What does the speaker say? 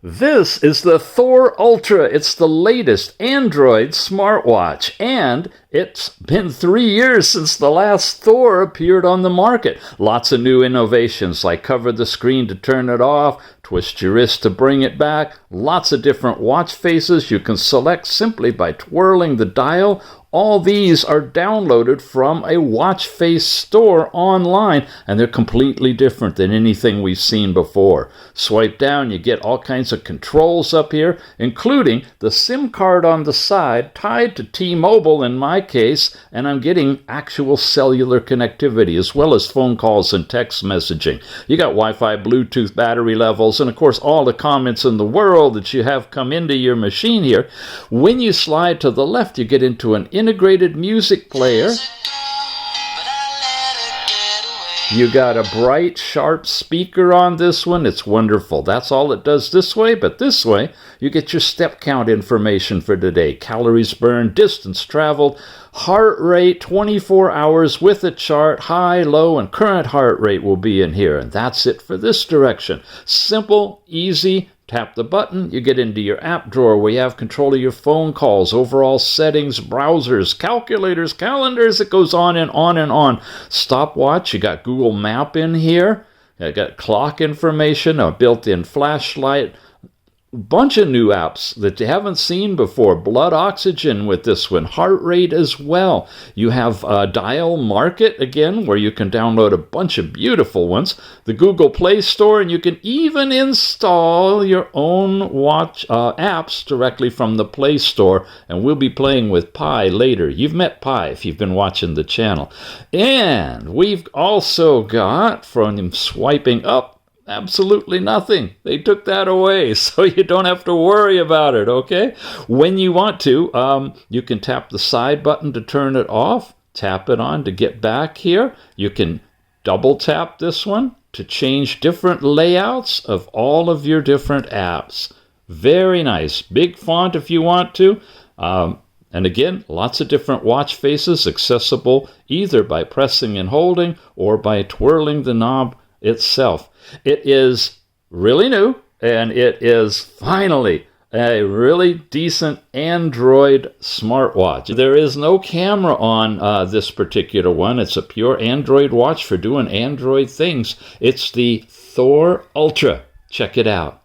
This is the THOR ULTRA. It's the latest Android smartwatch, and it's been 3 years since the last THOR appeared on the market. Lots of new innovations, like cover the screen to turn it off, twist your wrist to bring it back, lots of different watch faces you can select simply by twirling the dial. All these are downloaded from a watch face store online, and they're completely different than anything we've seen before. Swipe down, you get all kinds of controls up here, including the SIM card on the side tied to T-Mobile in my case, and I'm getting actual cellular connectivity as well as phone calls and text messaging. You got Wi-Fi, Bluetooth, battery levels, and of course all the comments in the world that you have come into your machine here. When you slide to the left, you get into an integrated music player. You got a bright, sharp speaker on this one. It's wonderful. That's all it does this way, but this way, you get your step count information for today. Calories burned, distance traveled, heart rate, 24 hours with a chart, high, low, and current heart rate will be in here. And that's it for this direction. Simple, easy. Tap the button, you get into your app drawer where you have control of your phone calls, overall settings, browsers, calculators, calendars. It goes on and on and on. Stopwatch, you got Google Map in here. You got clock information, a built-in flashlight. Bunch of new apps that you haven't seen before. Blood oxygen with this one, heart rate as well. You have Dial Market again, where you can download a bunch of beautiful ones. The Google Play Store, and you can even install your own watch apps directly from the Play Store. And we'll be playing with Pi later. You've met Pi if you've been watching the channel. And we've also got, from swiping up, absolutely nothing. They took that away, so you don't have to worry about it, okay? When you want to, you can tap the side button to turn it off, tap it on to get back here. You can double tap this one to change different layouts of all of your different apps. Very nice. Big font if you want to. And again, lots of different watch faces accessible either by pressing and holding or by twirling the knob itself. It is really new, and it is finally a really decent Android smartwatch. There is no camera on this particular one. It's a pure Android watch for doing Android things. It's the THOR ULTRA. Check it out.